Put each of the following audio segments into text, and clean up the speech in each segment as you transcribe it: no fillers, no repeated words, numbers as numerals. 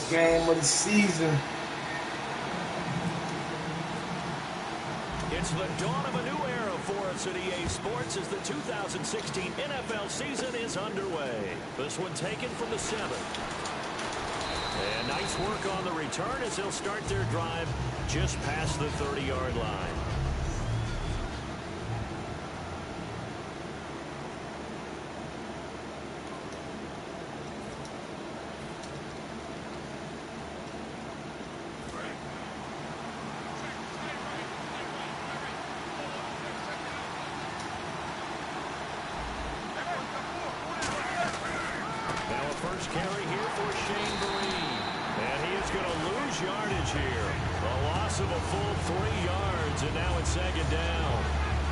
game of the season. It's the dawn of a new era for us at EA Sports as the 2016 NFL season is underway. This one taken from the 7th. And nice work on the return as they'll start their drive just past the 30-yard line. Carry here for Shane Vereen. And he is going to lose yardage here. A loss of a full 3 yards, and now it's 2nd down.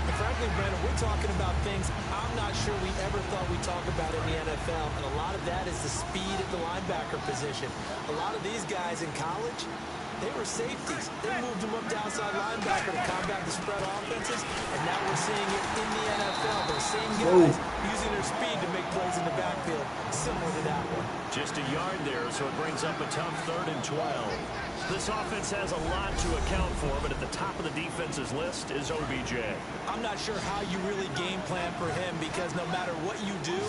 And frankly, Brandon, we're talking about things I'm not sure we ever thought we'd talk about in the NFL, and a lot of that is the speed at the linebacker position. A lot of these guys in college, they were safeties. They moved them up to outside linebacker to combat the spread offenses, and now we're seeing it in the NFL. Those same guys using their speed to make plays in the backfield, similar to that one. Just a yard there, so it brings up a tough 3rd and 12. This offense has a lot to account for, but at the top of the defense's list is OBJ. I'm not sure how you really game plan for him because no matter what you do,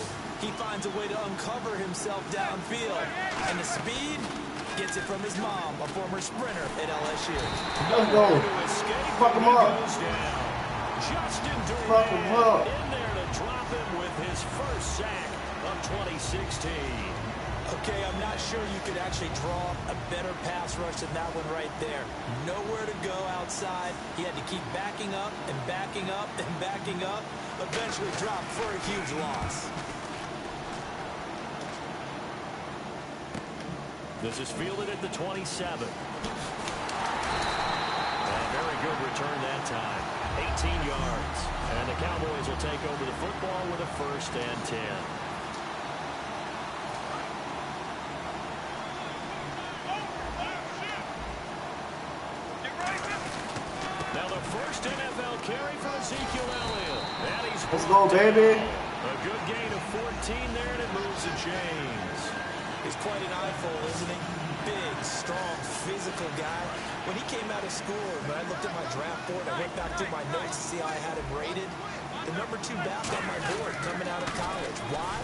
he finds a way to uncover himself downfield. And the speed gets it from his mom, a former sprinter at LSU. Let's go. Fuck him up. Justin Fuck him up. in there to drop him with his first sack of 2016. Okay, I'm not sure you could actually draw a better pass rush than that one right there. Nowhere to go outside. He had to keep backing up and backing up and backing up. Eventually dropped for a huge loss. This is fielded at the 27. A very good return that time. 18 yards. And the Cowboys will take over the football with a 1st and 10. Now the first NFL carry for Ezekiel Elliott. Let's go, baby. A good gain of 14 there, and it moves to James. He's quite an eyeful, isn't he? Big, strong, physical guy. When he came out of school, when I looked at my draft board, I went back through my notes to see how I had him rated. The number 2 back on my board coming out of college. Why?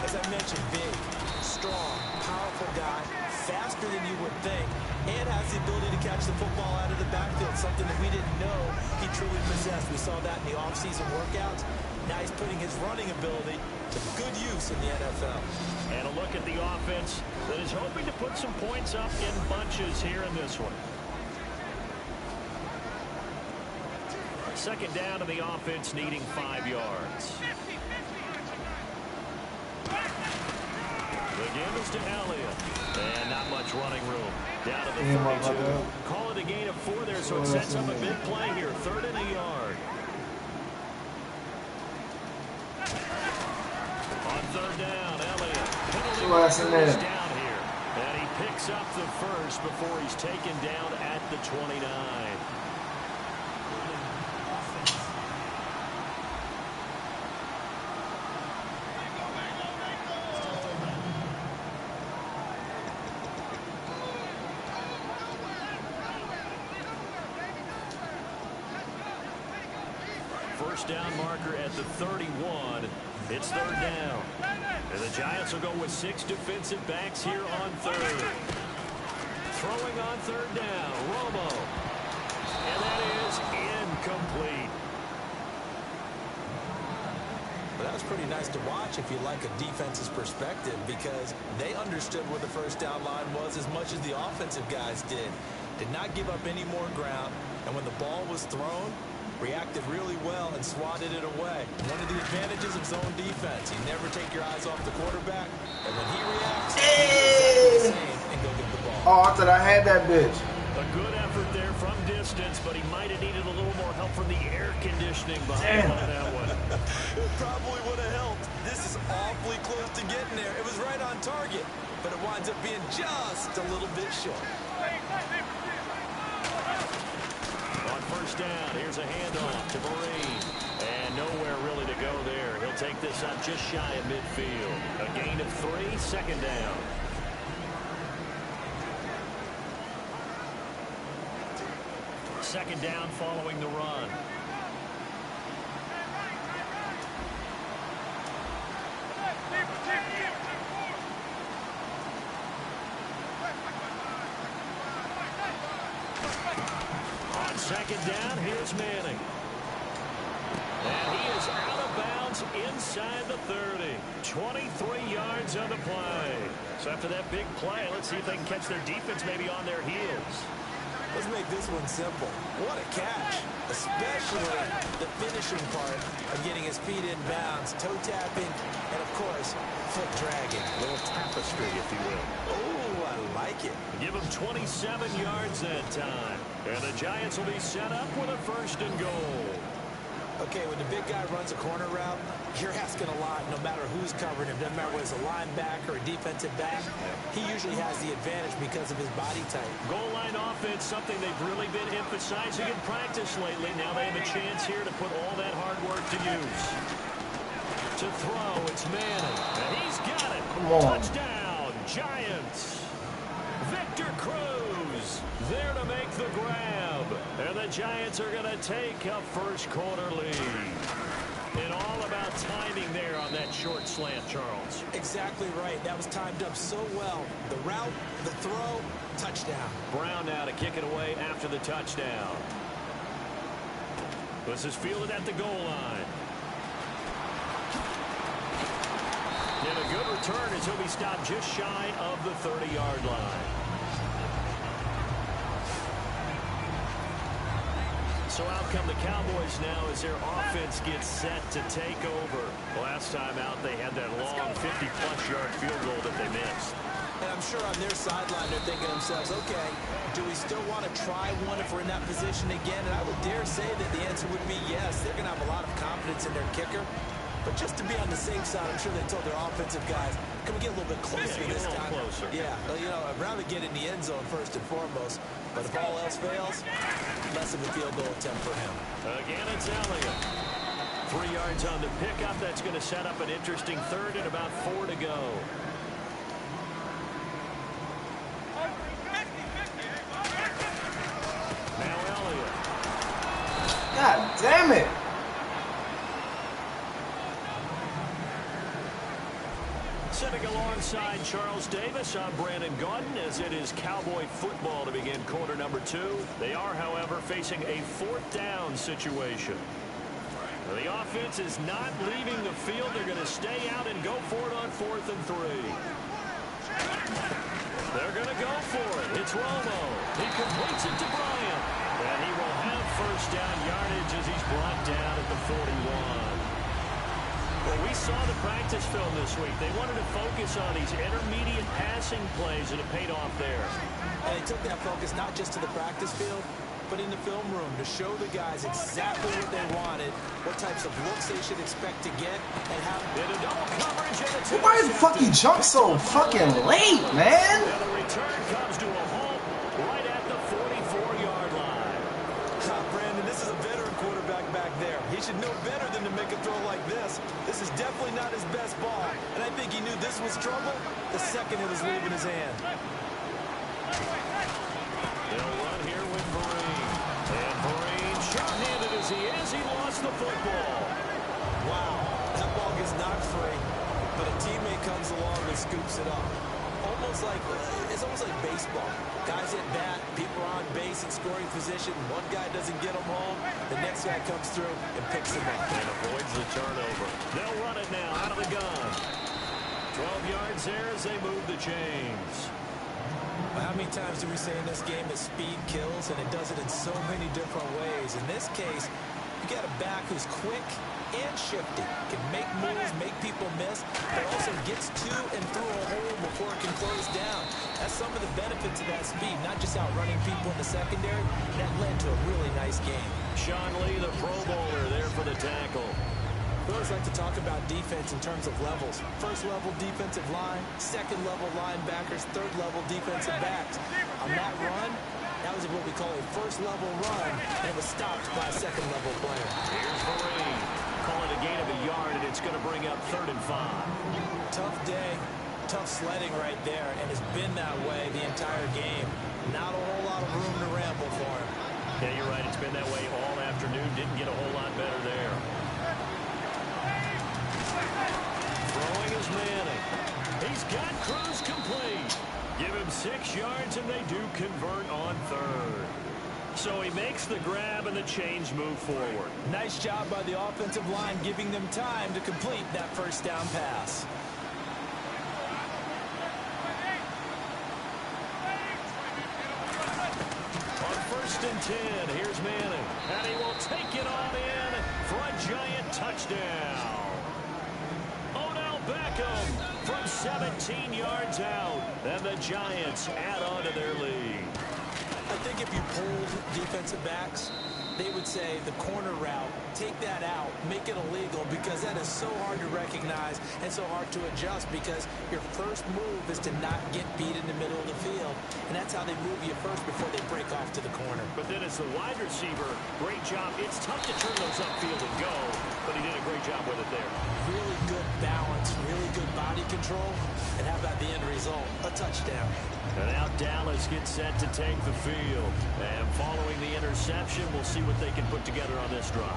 As I mentioned, big, strong, powerful guy, faster than you would think, and has the ability to catch the football out of the backfield, something that we didn't know he truly possessed. We saw that in the offseason workouts. Now he's putting his running ability to good use in the NFL. And a look at the offense that is hoping to put some points up in bunches here in this one. 2nd down to the offense, needing 5 yards. The give is to Elliott. And not much running room. Down to the 32. Call it a gain of 4 there, so it sets up a big play here. 3rd and a yard. On 3rd down, Elliott. Penalty is down here. And he picks up the first before he's taken down at the 29. First down marker at the 31. It's 3rd down. And the Giants will go with 6 defensive backs here on 3rd. Throwing on 3rd down, Romo. And that is incomplete. Well, that was pretty nice to watch if you like a defense's perspective because they understood where the first down line was as much as the offensive guys did. Did not give up any more ground. And when the ball was thrown, reacted really well and swatted it away. One of the advantages of zone defense, you never take your eyes off the quarterback, and when he reacts, he does exactly the same and go get the ball. Oh, I thought I had that bitch. A good effort there from distance, but he might have needed a little more help from the air conditioning behind that one. It probably would have helped. This is awfully close to getting there. It was right on target, but it winds up being just a little bit short. On 1st down, here's a handoff to Vereen. And nowhere really to go there. He'll take this up just shy of midfield. A gain of 3, 2nd down. Second down following the run. On second down, here's Manning. And he is out of bounds inside the 30. 23 yards on the play. So after that big play, let's see if they can catch their defense maybe on their heels. Let's make this one simple. What a catch, especially the finishing part of getting his feet in bounds, toe tapping, and of course, foot dragging. A little tapestry, if you will. Oh, I like it. Give him 27 yards that time. And the Giants will be set up with a 1st and goal. Okay, when the big guy runs a corner route, you're asking a lot no matter who's covering him. Doesn't matter whether it's a linebacker or a defensive back. He usually has the advantage because of his body type. Goal line offense, something they've really been emphasizing in practice lately. Now they have a chance here to put all that hard work to use. To throw, it's Manning. And he's got it. Come on. Touchdown, Giants. Victor Cruz there to make the grab. And the Giants are going to take a first-quarter lead. And all about timing there on that short slant, Charles. Exactly right. That was timed up so well. The route, the throw, touchdown. Brown now to kick it away after the touchdown. This is fielded at the goal line. And a good return as he'll be stopped just shy of the 30-yard line. So out come the Cowboys now as their offense gets set to take over. Last time out, they had that long 50-plus yard field goal that they missed. And I'm sure on their sideline, they're thinking to themselves, okay, do we still want to try one if we're in that position again? And I would dare say that the answer would be yes. They're going to have a lot of confidence in their kicker. But just to be on the safe side, I'm sure they told their offensive guys, can we get a little bit closer this time? Closer. Yeah, well, you know, I'd rather get in the end zone first and foremost. But if all else fails, less of a field goal attempt for him. Again, it's Elliott. 3 yards on the pickup. That's going to set up an interesting 3rd and about 4 to go. Now Elliott. God damn it. Sitting alongside Charles Davis, I'm Brandon Gaudin as it is Cowboy football to begin quarter number 2. They are, however, facing a 4th down situation. The offense is not leaving the field. They're going to stay out and go for it on 4th and 3. They're going to go for it. It's Romo. He completes it to Bryant. And he will have 1st down yardage as he's brought down at the 41. Well, we saw the practice film this week. They wanted to focus on these intermediate passing plays, and it paid off there. And they took that focus not just to the practice field, but in the film room to show the guys exactly what they wanted, what types of looks they should expect to get, and how... In a double coverage and a Why is fucking jump so fucking late, man? And the return comes to a halt right at the 44-yard line. Brandon, this is a veteran quarterback back there. He should know better than to make a throw like this. This is definitely not his best ball. And I think he knew this was trouble the second it was leaving his hand. They'll run here with Vereen. And Vereen, short-handed as he is, he lost the football. Wow, that ball gets knocked free, but a teammate comes along and scoops it up. It's almost like baseball. Guys at bat, people are on base in scoring position. One guy doesn't get them home. The next guy comes through and picks him up. And avoids the turnover. They'll run it now out of the gun. 12 yards there as they move the chains. Well, how many times do we say in this game that speed kills, and it does it in so many different ways? In this case, you got a back who's quick and shifty, can make moves, make people miss, but also gets to and through a hole before it can close down. That's some of the benefits of that speed, not just outrunning people in the secondary. That led to a really nice game. Sean Lee, the Pro Bowler, there for the tackle. We always like to talk about defense in terms of levels. First level defensive line, second level linebackers, third level defensive backs. On that run, that was what we call a first level run, and it was stopped by a second level player. Here's Vereen. Call it a gain of a yard, and it's going to bring up 3rd and 5. Tough day, tough sledding right there, and it's been that way the entire game. Not a whole lot of room to ramble for him. Yeah, you're right. It's been that way all afternoon. Didn't get a whole lot better there. Throwing is Manning. He's got Cruz complete. Give him 6 yards, and they do convert on third. So he makes the grab and the change move forward. Nice job by the offensive line giving them time to complete that first down pass. On 1st and 10, here's Manning. And he will take it on in for a giant touchdown. Odell Beckham from 17 yards out. And the Giants add on to their lead. I think if you polled defensive backs, they would say the corner route, take that out, make it illegal, because that is so hard to recognize and so hard to adjust, because your first move is to not get beat in the middle of the field, and that's how they move you first before they break off to the corner. But then as the wide receiver, great job. It's tough to turn those upfield and go, but he did a great job with it there. Really good balance, really good body control, and how about the end result? A touchdown. And now Dallas gets set to take the field. And following the interception, we'll see what they can put together on this drive.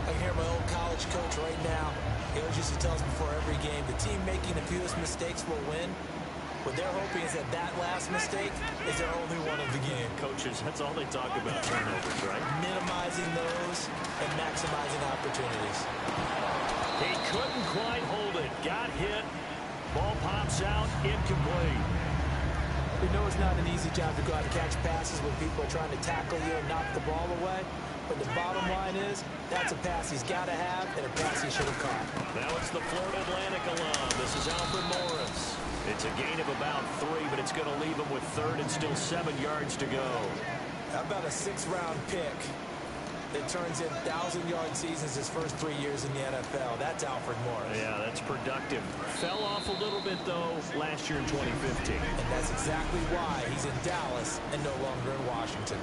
I can hear my old college coach right now. He always used to tell us before every game, the team making the fewest mistakes will win. What they're hoping is that that last mistake is their only one of the game. Coaches, that's all they talk about, turnovers, right? Minimizing those and maximizing opportunities. He couldn't quite hold it. Got hit. Ball pops out. Incomplete. We know it's not an easy job to go out and catch passes when people are trying to tackle you and knock the ball away. But the bottom line is, that's a pass he's got to have and a pass he should have caught. Now it's the Florida Atlantic alum. This is Alfred Morris. It's a gain of about 3, but it's going to leave him with 3rd and still 7 yards to go. How about a 6th-round pick that turns in 1,000-yard seasons his first 3 years in the NFL? That's Alfred Morris. Yeah, that's productive. Fell off a little bit, though, last year in 2015. And that's exactly why he's in Dallas and no longer in Washington.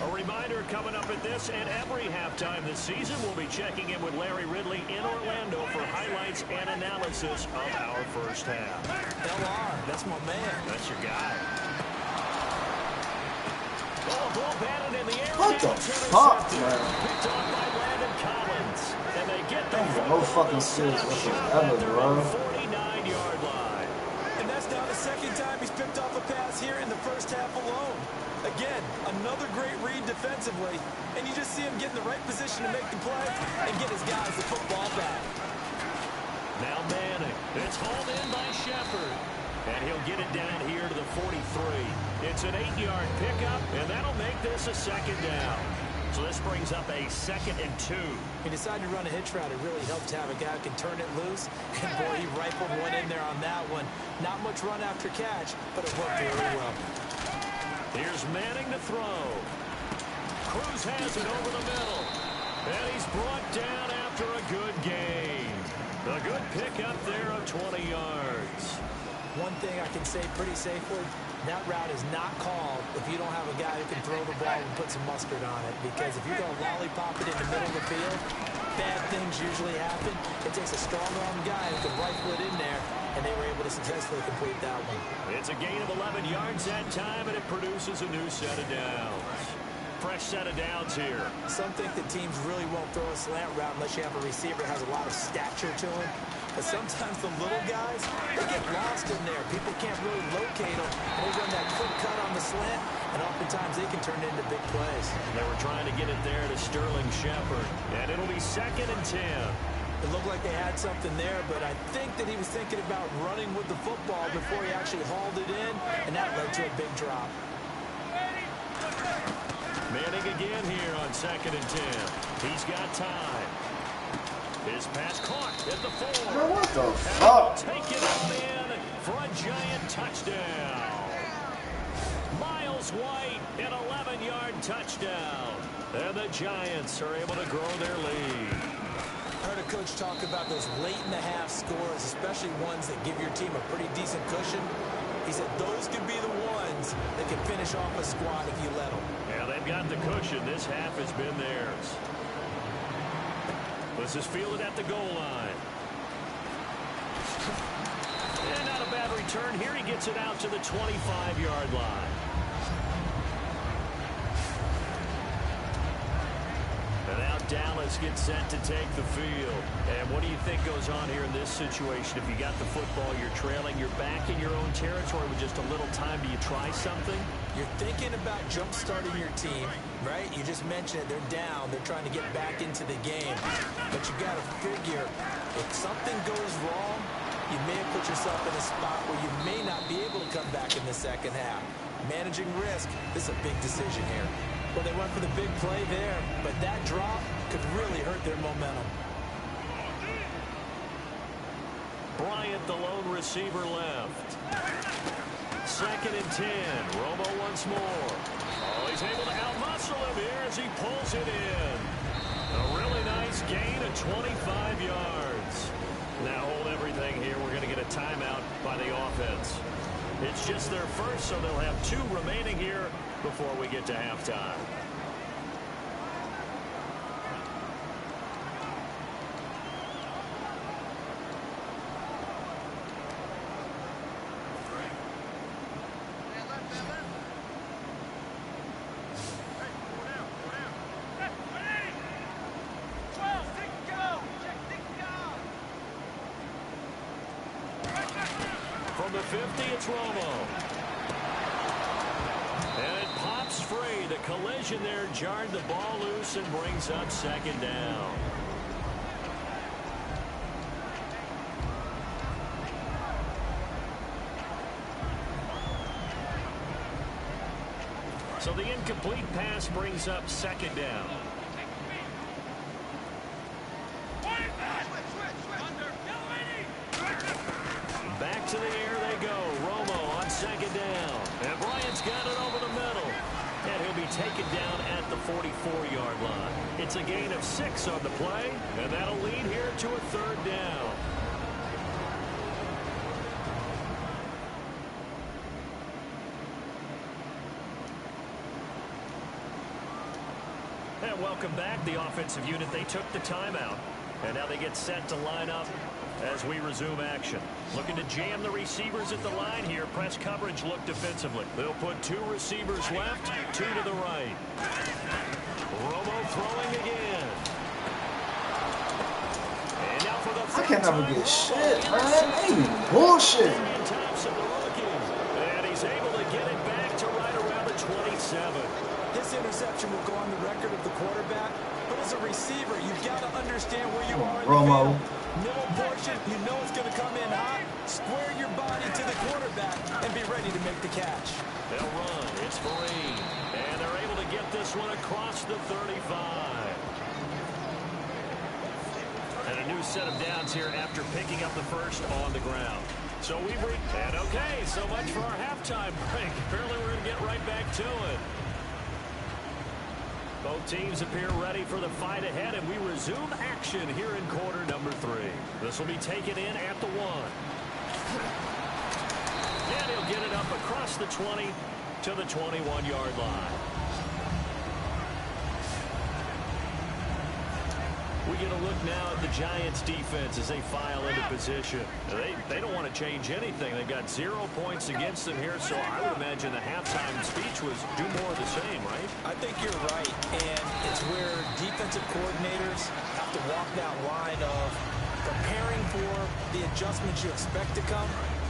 A reminder coming up at this and every halftime this season, we'll be checking in with Larry Ridley in Orlando for highlights and analysis of our first half. LR, that's my man. That's your guy. Oh, ball batted in the air. What the fuck, man? Picked off by Landon Collins. And they get the No fucking serious whatsoever, bro. 49-yard line. And that's now the 2nd time he's picked off a pass here in the first half alone. Again, another great read defensively, and you just see him get in the right position to make the play and get his guys the football back. Now Manning. It's hauled in by Shepard. And he'll get it down here to the 43. It's an 8-yard pickup, and that'll make this a 2nd down. So this brings up a 2nd and 2. He decided to run a hitch route. It really helped to have a guy who can turn it loose. And boy, he rifled one in there on that one. Not much run after catch, but it worked really well. Here's Manning to throw. Cruz has it over the middle. And he's brought down after a good gain. A good pickup there of 20 yards. One thing I can say pretty safely, that route is not called if you don't have a guy who can throw the ball and put some mustard on it. Because if you're going to lollipop it in the middle of the field, bad things usually happen. It takes a strong-arm guy who can rifle it in there, and they were able to successfully complete that one. It's a gain of 11 yards that time, and it produces a new set of downs. Fresh set of downs here. Some think that teams really won't throw a slant route unless you have a receiver that has a lot of stature to him. But sometimes the little guys, they get lost in there. People can't really locate them. And they run that quick cut on the slant, and oftentimes they can turn it into big plays. They were trying to get it there to Sterling Shepard. And it'll be 2nd and 10. It looked like they had something there, but I think that he was thinking about running with the football before he actually hauled it in, and that led to a big drop. Manning again here on 2nd and 10. He's got time. His pass caught at the 4. Bro, what the fuck? Take it up in for a giant touchdown. Miles White, an 11-yard touchdown. And the Giants are able to grow their lead. I heard a coach talk about those late-in-the-half scores, especially ones that give your team a pretty decent cushion. He said those could be the ones that can finish off a squad if you let them. Yeah, they've got the cushion. This half has been theirs. This is fielded at the goal line. And not a bad return. Here he gets it out to the 25-yard line. And now Dallas gets set to take the field. And what do you think goes on here in this situation? If you got the football, you're trailing, you're back in your own territory with just a little time. Do you try something? You're thinking about jump-starting your team, right? You just mentioned it. They're down. They're trying to get back into the game. But you got to figure, if something goes wrong, you may have put yourself in a spot where you may not be able to come back in the second half. Managing risk, this is a big decision here. Well, they went for the big play there, but that drop could really hurt their momentum. Bryant, the lone receiver, left. 2nd and 10. Romo once more. Oh, he's able to outmuscle him here as he pulls it in. A really nice gain of 25 yards. Now hold everything here. We're going to get a timeout by the offense. It's just their first, so they'll have 2 remaining here before we get to halftime. From the 50, it's Romo. And it pops free. The collision there jarred the ball loose and brings up 2nd down. So the incomplete pass brings up 2nd down. Back to the air they go. Romo on 2nd down. And Bryant's got it over the middle. And he'll be taken down at the 44-yard line. It's a gain of 6 on the play. And that'll lead here to a 3rd down. And welcome back. The offensive unit, they took the timeout. And now they get set to line up as we resume action. Looking to jam the receivers at the line here. Press coverage look defensively. They'll put 2 receivers left, 2 to the right. Romo throwing again. And now for the I can't never get shit, man. They be bullshit. And he's able to get it back to right around the 27. This interception will go on the record of the quarterback, but as a receiver, you've got to understand where you are in Romo. the field. Middle portion, you know it's going to come in hot. Square your body to the quarterback and be ready to make the catch. They'll run. It's Marine. And they're able to get this one across the 35. And a new set of downs here after picking up the first on the ground. So we've reached. And okay, so much for our halftime break. Apparently we're going to get right back to it. Both teams appear ready for the fight ahead, and we resume action here in quarter number 3. This will be taken in at the 1. And he'll get it up across the 20 to the 21-yard line. We get a look now at the Giants' defense as they file into position. They don't want to change anything. They've got 0 points against them here, so I would imagine the halftime speech was do more of the same, right? I think you're right, and it's where defensive coordinators have to walk that line of preparing for the adjustments you expect to come,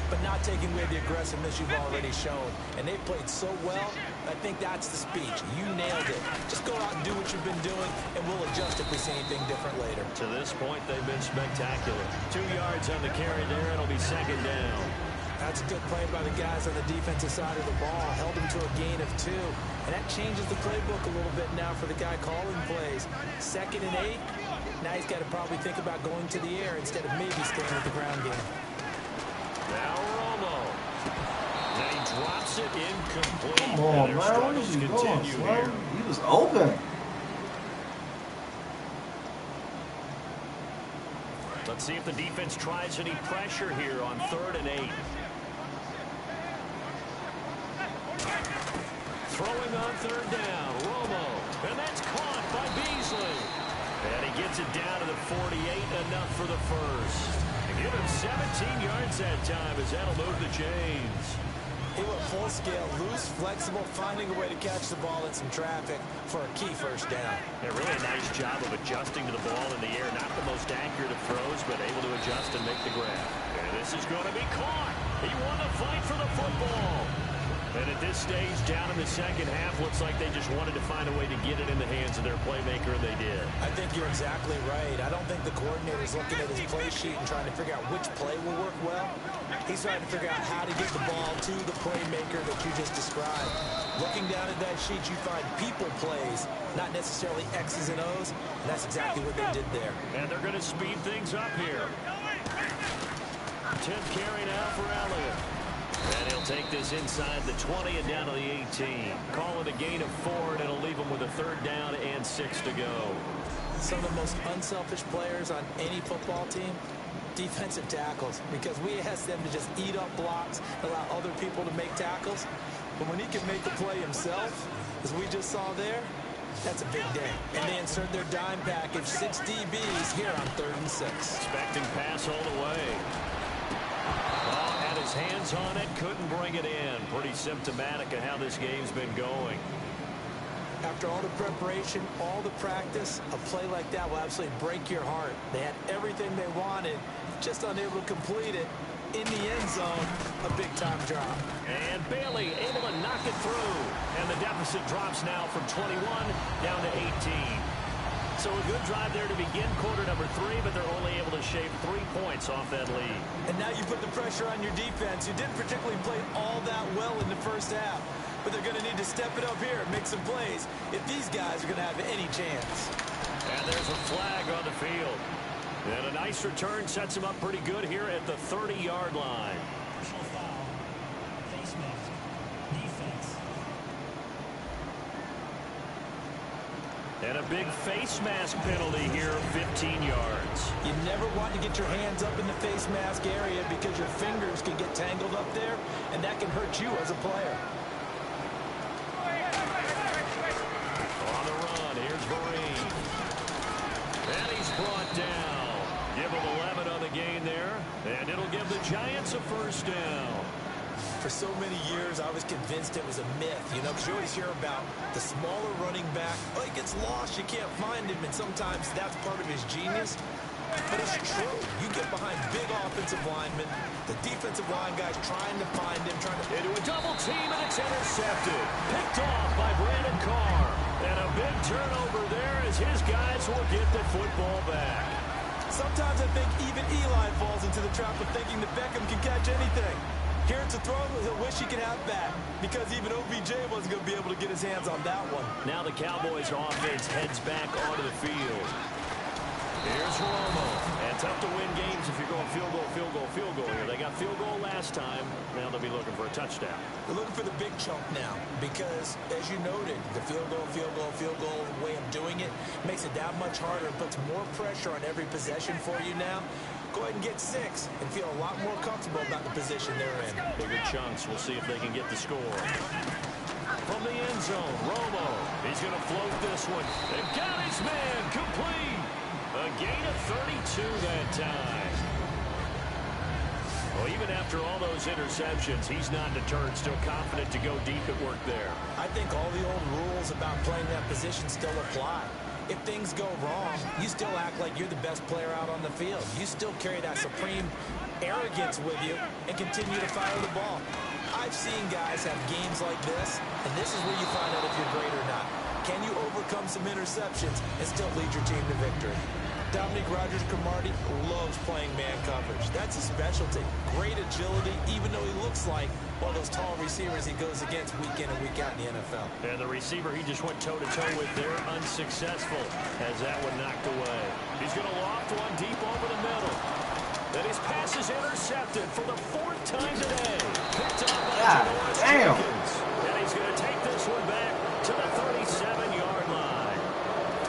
but not taking away the aggressiveness you've already shown. And they've played so well, I think that's the speech. You nailed it. Just go out and do what you've been doing, and we'll adjust if we see anything different later. To this point, they've been spectacular. 2 yards on the carry there, and it'll be 2nd down. That's a good play by the guys on the defensive side of the ball. Held them to a gain of 2. And that changes the playbook a little bit now for the guy calling plays. 2nd and 8. Now he's got to probably think about going to the air instead of maybe staying with the ground game. Now Romo. And he drops it incomplete. Come on, man. Where is he going, son? He was open. Let's see if the defense tries any pressure here on 3rd and 8. Throwing on 3rd down, Romo. And that's caught by Beasley. And he gets it down to the 48, enough for the first. And give him 17 yards that time as that'll move the chains. Hey, what full-scale, loose, flexible, finding a way to catch the ball in some traffic for a key first down. Yeah, really a nice job of adjusting to the ball in the air. Not the most accurate of throws, but able to adjust and make the grab. And this is going to be caught. He won the fight for the football. And at this stage, down in the second half, looks like they just wanted to find a way to get it in the hands of their playmaker, and they did. I think you're exactly right. I don't think the coordinator's looking at his play sheet and trying to figure out which play will work well. He's trying to figure out how to get the ball to the playmaker that you just described. Looking down at that sheet, you find people plays, not necessarily X's and O's, and that's exactly what they did there. And they're going to speed things up here. 10th carry now for Elliott. And he'll take this inside the 20 and down to the 18. Call it a gain of 4, and it'll leave him with a 3rd down and 6 to go. Some of the most unselfish players on any football team, defensive tackles, because we ask them to just eat up blocks, allow other people to make tackles. But when he can make the play himself, as we just saw there, that's a big day. And they insert their dime package, 6 DBs here on 3rd and 6. Expecting pass all the way. Had his hands on it, couldn't bring it in. Pretty symptomatic of how this game's been going. After all the preparation, all the practice, a play like that will absolutely break your heart. They had everything they wanted, just unable to complete it. In the end zone, a big-time drop. And Bailey able to knock it through. And the deficit drops now from 21 down to 18. So a good drive there to begin quarter number 3, but they're only able to shave 3 points off that lead. And now you put the pressure on your defense, who didn't particularly play all that well in the first half. But they're going to need to step it up here and make some plays if these guys are going to have any chance. And there's a flag on the field. And a nice return sets him up pretty good here at the 30-yard line. Personal foul. Face mask. Defense. And a big face mask penalty here, 15 yards. You never want to get your hands up in the face mask area because your fingers can get tangled up there, and that can hurt you as a player. On the run, here's Vereen. And he's brought down. Give him 11 on the gain there, and it'll give the Giants a 1st down. For so many years, I was convinced it was a myth, you know, because you always hear about the smaller running back. Oh, he gets lost, you can't find him, and sometimes that's part of his genius. But it's true. You get behind big offensive linemen, the defensive line guys trying to find him, into a double team, and it's intercepted. Picked off by Brandon Carr. And a big turnover there as his guys will get the football back. Sometimes I think even Eli falls into the trap of thinking that Beckham can catch anything. Here it's a throw, he'll wish he could have that, because even OBJ wasn't going to be able to get his hands on that one. Now the Cowboys offense heads back onto the field. Here's Romo. And tough to win games if you're going field goal, field goal, field goal here. They got field goal last time. Now they'll be looking for a touchdown. They're looking for the big chunk now, because, as you noted, the field goal, way of doing it makes it that much harder and puts more pressure on every possession for you now. Go ahead and get 6 and feel a lot more comfortable about the position they're in. Bigger chunks. We'll see if they can get the score. From the end zone, Romo. He's going to float this one. They've got his man complete. A gain of 32 that time. Well, even after all those interceptions, he's not deterred, still confident to go deep at work there. I think all the old rules about playing that position still apply. If things go wrong, you still act like you're the best player out on the field. You still carry that supreme arrogance with you and continue to fire the ball. I've seen guys have games like this, and this is where you find out if you're great or not. Can you overcome some interceptions and still lead your team to victory? Dominique Rodgers-Cromartie loves playing man coverage. That's his specialty. Great agility, even though he looks like one of those tall receivers he goes against week in and week out in the NFL. And the receiver he just went toe-to-toe with there, unsuccessful, has that one knocked away. He's going to loft one deep over the middle. Then his pass is intercepted for the 4th time today. Picked up by damn. Jenkins. And he's going to take this one back to the 37-yard line.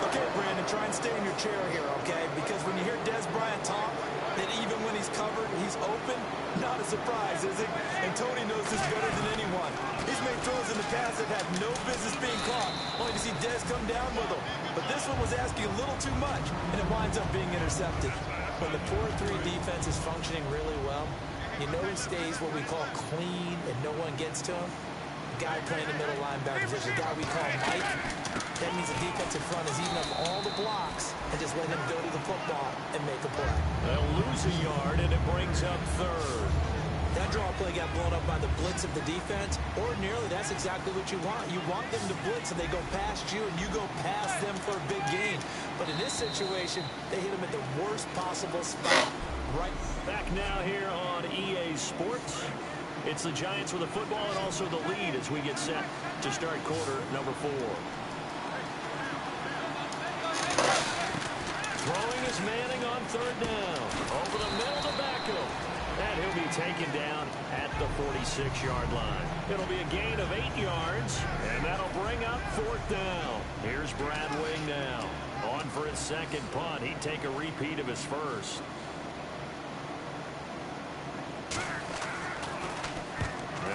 Okay, Brandon, try and stay in your chair here, okay? Because when you hear Des Bryant talk, that even when he's covered, he's open, not a surprise, is it? And Tony knows this better than anyone. He's made throws in the past that had no business being caught, only to see Des come down with them. But this one was asking a little too much, and it winds up being intercepted. When the 4-3 defense is functioning really well, you know he stays what we call clean and no one gets to him, the guy playing the middle linebacker position, the guy we call Mike, that means the defensive front is eating up all the blocks and just let him go to the football and make a play. They'll lose a yard, and it brings up third. That draw play got blown up by the blitz of the defense. Ordinarily, that's exactly what you want. You want them to blitz, and they go past you, and you go past them for a big gain. But in this situation, they hit him at the worst possible spot. Right. Back now here on EA Sports. It's the Giants with the football and also the lead as we get set to start quarter number 4. Throwing is Manning on third down. Over the middle to Beckham. And he'll be taken down at the 46-yard line. It'll be a gain of 8 yards, and that'll bring up 4th down. Here's Brad Wing now. On for his second punt. He'd take a repeat of his first.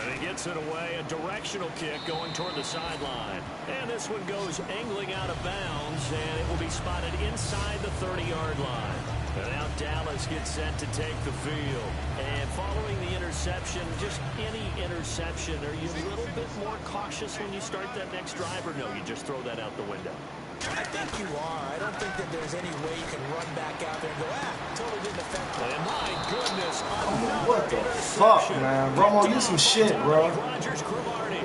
And he gets it away. A directional kick going toward the sideline. And this one goes angling out of bounds, and it will be spotted inside the 30-yard line. And now Dallas gets set to take the field. And following the interception, just any interception, are you a little bit more cautious when you start that next drive, or no, you just throw that out the window? I think you are. I don't think that there's any way you can run back out there and go, totally didn't affect me. And my goodness, What the fuck, man? Romo, you some shit, bro. Rodgers, Cromartie.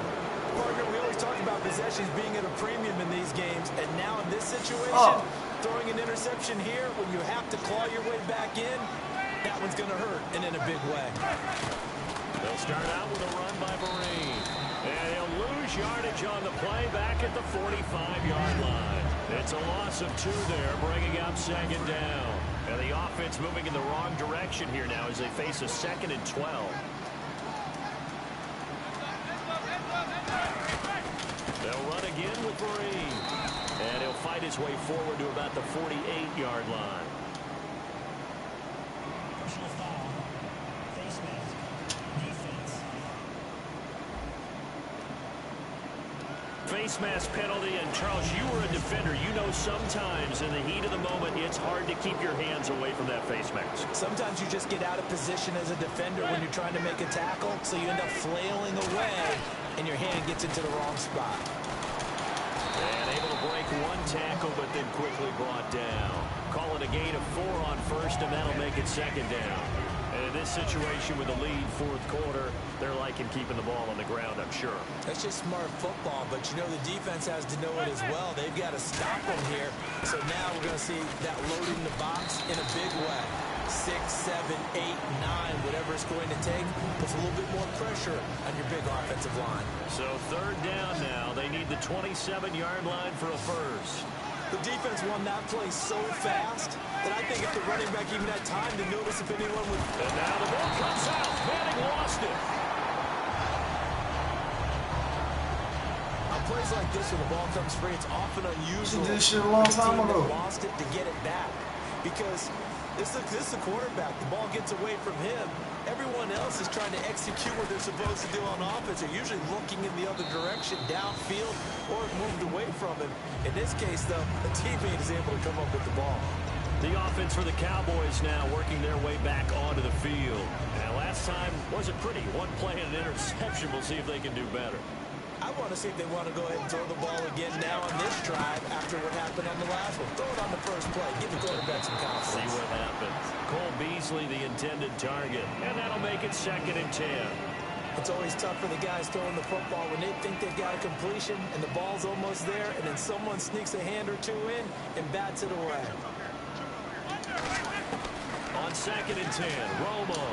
Partner, we always talk about possessions being at a premium in these games, and now in this situation, throwing an interception here when you have to claw your way back in, that one's going to hurt, and in a big way. They'll start out with a run by Marine. And he'll lose yardage on the play back at the 45-yard line. It's a loss of 2 there, bringing up 2nd down. And the offense moving in the wrong direction here now as they face a 2nd and 12. They'll run again with Marine. And he'll fight his way forward to about the 48-yard line. Personal foul. Face mask. Defense. Face mask penalty, and Charles, you were a defender. You know sometimes in the heat of the moment, it's hard to keep your hands away from that face mask. Sometimes you just get out of position as a defender when you're trying to make a tackle, so you end up flailing away, and your hand gets into the wrong spot. And able to break one tackle, but then quickly brought down. Call it a gain of 4 on first, and that'll make it 2nd down. And in this situation with the lead, 4th quarter, they're liking keeping the ball on the ground, I'm sure. That's just smart football, but you know the defense has to know it as well. They've got to stop them here. So now we're going to see that loading the box in a big way. 6, 7, 8, 9, whatever it's going to take, puts a little bit more pressure on your big offensive line. So 3rd down now. They need the 27-yard line for a first. The defense won that play so fast that I think if the running back even had time to notice if anyone would... And now the ball comes out. Manning lost it. On plays like this when the ball comes free, it's often unusual She did shit a long time for the team ago. that lost it to get it back. Because this is the quarterback. The ball gets away from him. Everyone else is trying to execute what they're supposed to do on offense. They're usually looking in the other direction, downfield, or moved away from him. In this case, though, a teammate is able to come up with the ball. The offense for the Cowboys now working their way back onto the field. And last time wasn't pretty. One play and an interception. We'll see if they can do better. I want to see if they want to go ahead and throw the ball again now on this drive after what happened on the last one. Throw it on the first play. Give the quarterback some confidence. See what happens. Cole Beasley, the intended target. And that'll make it 2nd and 10. It's always tough for the guys throwing the football when they think they've got a completion and the ball's almost there, and then someone sneaks a hand or 2 in and bats it away. On 2nd and 10, Romo.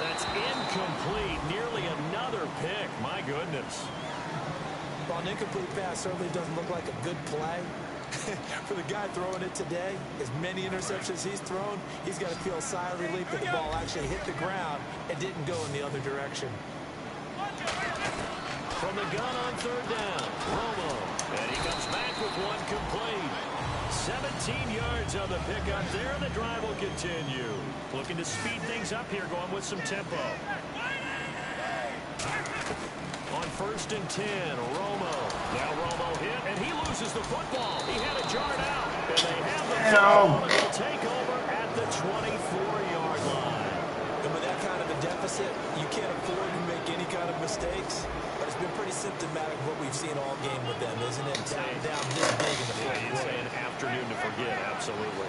That's incomplete. Nearly another pick. My goodness. Well, an incomplete pass certainly doesn't look like a good play. For the guy throwing it today, as many interceptions he's thrown, he's got to feel a sigh of relief that the ball actually hit the ground and didn't go in the other direction. From the gun on 3rd down, Romo. And he comes back with one complete. 17 yards on the pickup there, and the drive will continue. Looking to speed things up here, going with some tempo. On 1st and 10, Romo. Now Romo hit, and he loses the football. He had it jarred out, and they have the ball. They'll take over at the 24-yard line. And with that kind of a deficit, you can't afford to make any kind mistakes, but it's been pretty symptomatic of what we've seen all game with them, isn't it? Down this big in the fourth quarter. You'd say an afternoon to forget, absolutely.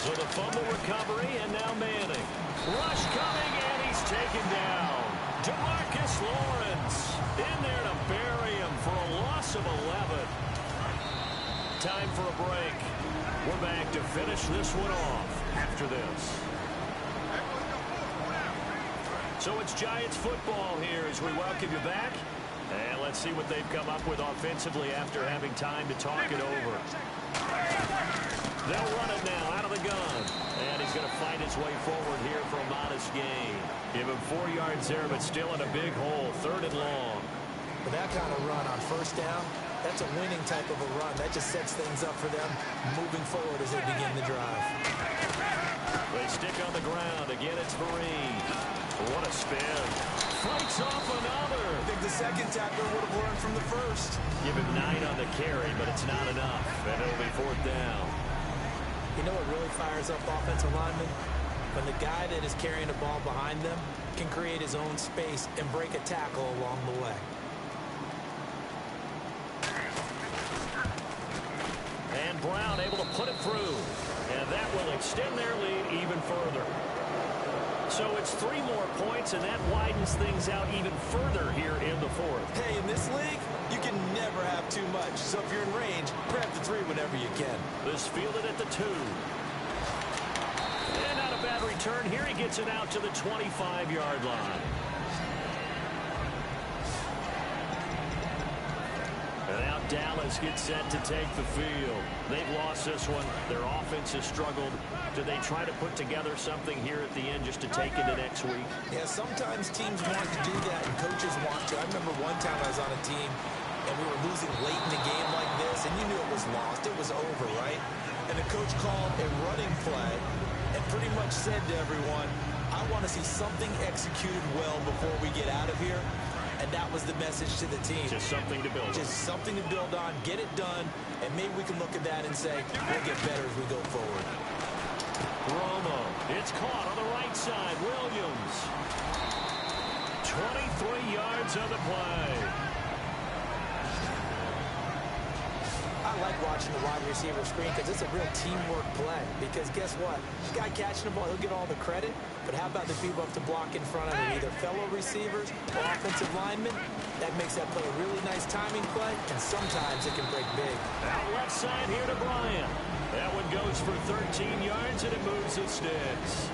So the fumble recovery, and now Manning. Rush coming, and he's taken down. DeMarcus Lawrence in there to bury him for a loss of 11. Time for a break. We're back to finish this one off after this. So it's Giants football here as we welcome you back. And let's see what they've come up with offensively after having time to talk it over. They'll run it now out of the gun. And he's going to find his way forward here for a modest gain. Give him 4 yards there, but still in a big hole. 3rd and long. With that kind of run on first down, that's a winning type of a run. That just sets things up for them moving forward as they begin the drive. They stick on the ground. Again, it's Vereen. What a spin. Fights off another. I think the second tackler would have learned from the first. Give him 9 on the carry, but it's not enough. And it'll be 4th down. You know what really fires up offensive linemen? When the guy that is carrying the ball behind them can create his own space and break a tackle along the way. And Brown able to put it through. And that will extend their lead even further. So it's 3 more points, and that widens things out even further here in the 4th. Hey, in this league, you can never have too much. So if you're in range, grab the 3 whenever you can. This fielded at the 2. And not a bad return here. He gets it out to the 25-yard line. And now Dallas gets set to take the field. They've lost this one. Their offense has struggled. Do they try to put together something here at the end just to take into next week? Yeah, sometimes teams want to do that and coaches want to. I remember one time I was on a team and we were losing late in the game like this, and you knew it was lost. It was over, right? And the coach called a running play and pretty much said to everyone, I want to see something executed well before we get out of here. And that was the message to the team. Just something to build on. Just something to build on, get it done, and maybe we can look at that and say, we'll get better as we go forward. Romo, it's caught on the right side. Williams. 23 yards on the play. I like watching the wide receiver screen because it's a real teamwork play. Because guess what? The guy catching the ball, he'll get all the credit. But how about the people up to block in front of him? Either fellow receivers or offensive linemen. That makes that play a really nice timing play. And sometimes it can break big. Out left side here to Bryant. That one goes for 13 yards and it moves the sticks.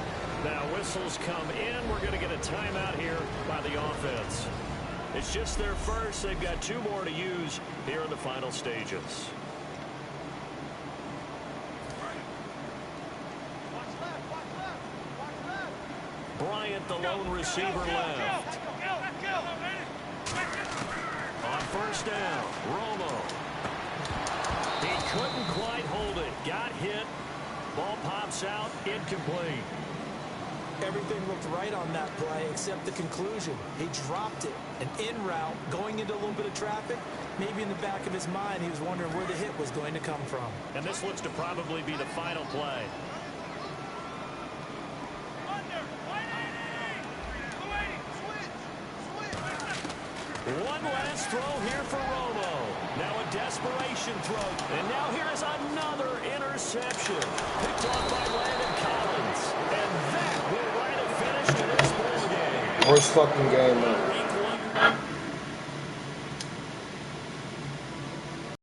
Now whistles come in. We're going to get a timeout here by the offense. It's just their first. They've got 2 more to use here in the final stages. Bryant, the lone receiver left. On first down, Romo. He couldn't quite hold it. Got hit. Ball pops out. Incomplete. Everything looked right on that play except the conclusion. He dropped it. An in route, going into a little bit of traffic. Maybe in the back of his mind, he was wondering where the hit was going to come from. And this looks to probably be the final play. One last throw here for Romo. Now a desperation throw. And now here is another interception. Picked off by Landon Collins. And that will write a finish to this ball game. Worst fucking game, man.